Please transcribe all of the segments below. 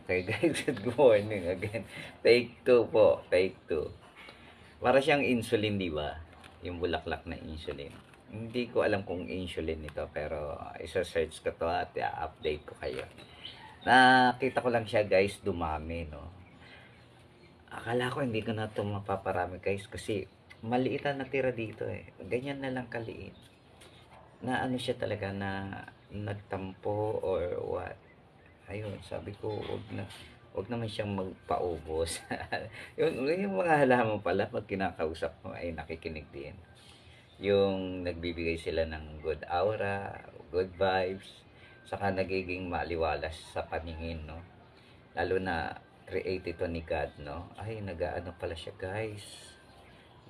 Okay guys, good morning again. Take 2 po, take 2. Para siyang insulin, di ba? Yung bulaklak na insulin. Hindi ko alam kung insulin ito, pero isa-search ko to at i-update ko kayo. Nakita ko lang siya guys, dumami, no? Akala ko hindi ko na ito mapaparami guys kasi maliit na natira dito eh. Ganyan na lang kaliit. Na ano siya talaga na nagtampo or what. Ayun, sabi ko, wag naman siyang magpaubos. yung mga halaman pala, pag kinakausap mo, ay nakikinig din. Yung nagbibigay sila ng good aura, good vibes, saka nagiging maliwalas sa paningin, no? Lalo na, create ito ni God, no? Ay, nag-ano pala siya, guys.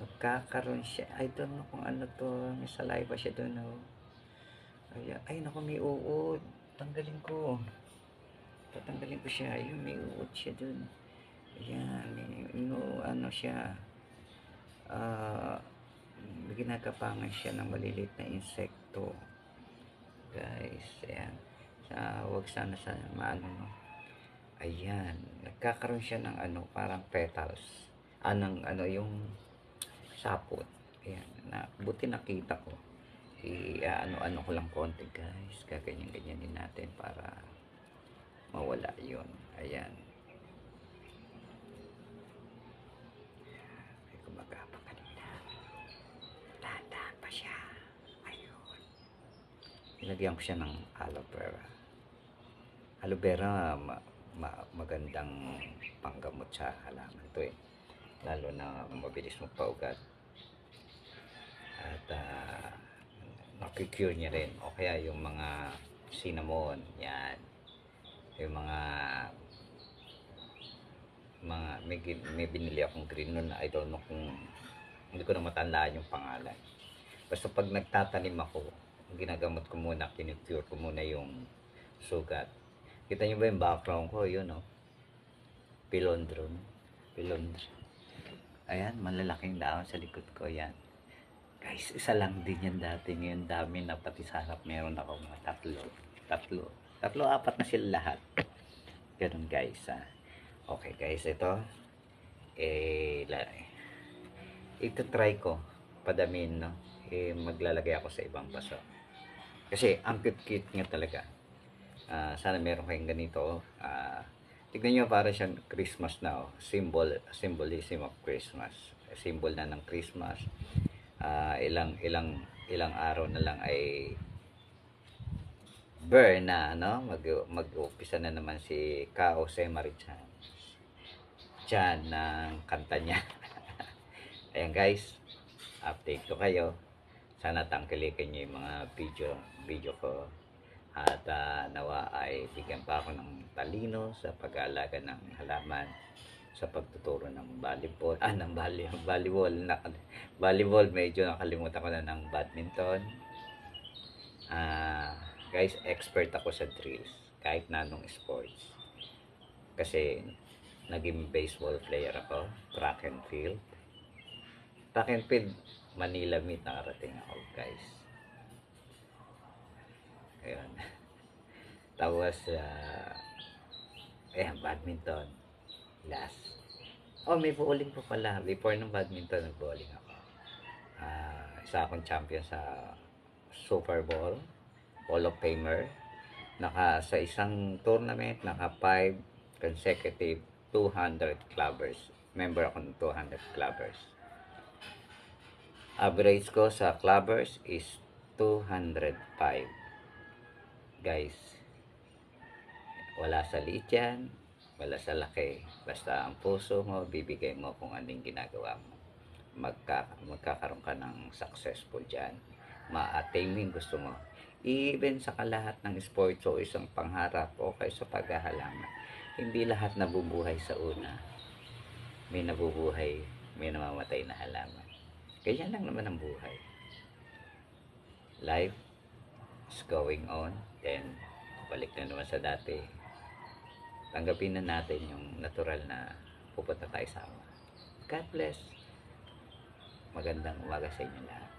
Nagkakaroon siya, I don't know kung ano to, may saliva siya doon, no? Ay, naku, may uod. Tanggalin ko. Tatanggalin ko siya. Ayun, may uod siya dun. Ayan, ano siya. Ah, ginagapangan siya ng maliliit na insekto. Guys, ayan. Wag sana sa maano, no. Ayan, nagkakaroon siya ng ano, parang petals. Anong, ano, yung sapot. Ayan, buti nakita ko. Ano-ano ko lang konti, guys. Kaganyan-ganyan din natin para mawala yun. Ayan. May gumagapa kanina. Dahan-dahan pa siya. Ayun. Nilagyan ko siya ng aloe vera. Aloe vera, magandang panggamot sa halaman to eh. Lalo na mabilis magpaugat. At nakikure niya rin. O kaya yung mga cinnamon, yan. Yung may binili akong green nun. I don't know kung hindi ko na matandaan yung pangalan. Basta pag nagtatanim ako, ginagamot ko muna, kinucure ko muna yung sugat. Kita nyo ba yung background ko? Yun, no? Philodendron. Ayan, malalaking dahon sa likod ko. Yan. Guys, isa lang din yan dati. Ngayon dami na, pati sa harap meron ako mga tatlo, apat na sila lahat. Ganun guys, ha. Okay guys, ito try ko padamin, no. Maglalagay ako sa ibang baso kasi ang cute nga talaga. Sana meron kayong ganito. Tignan nyo, para siyang Christmas na, symbolism of Christmas, symbol na ng Christmas. Ilang araw na lang ay burn na, no? Mag-umpisa na naman si Ka Jose Marichan dyan ng kanta niya. Ayan guys, update ko kayo. Sana tangkilikin nyo yung mga video ko. At nawa ay bigyan pa ako ng talino sa pag-aalaga ng halaman, sa pagtuturo ng volleyball, volleyball, medyo nakalimutan ko na ng badminton. Guys, expert ako sa drills, kahit na anong sports. Kasi naging baseball player ako, track and field. Manila meet nakarating ako, guys. Ayun. Tapos, badminton. Last. May bowling pa pala. Before ng badminton, nag-bowling ako. Isa akong champion sa Super Bowl, Hall of Famer. Sa isang tournament, 5 consecutive 200 clubbers. Member ako ng 200 clubbers. Average ko sa clubbers is 205. Guys, wala sa liit yan, wala sa laki. Basta ang puso mo, bibigay mo kung anong ginagawa mo. Magkakaroon ka ng successful dyan. Ma-attain mo yung gusto mo. Even sa kalahat ng sports o isang pangharap o kaya sa paghahalaman, hindi lahat nabubuhay sa una. May nabubuhay, may namamatay na halaman. Kaya lang naman ang buhay. Life is going on. Then, balik na naman sa dati. Tanggapin na natin yung natural na pupunta tayo sa ama. God bless. Magandang umaga sa inyo lahat.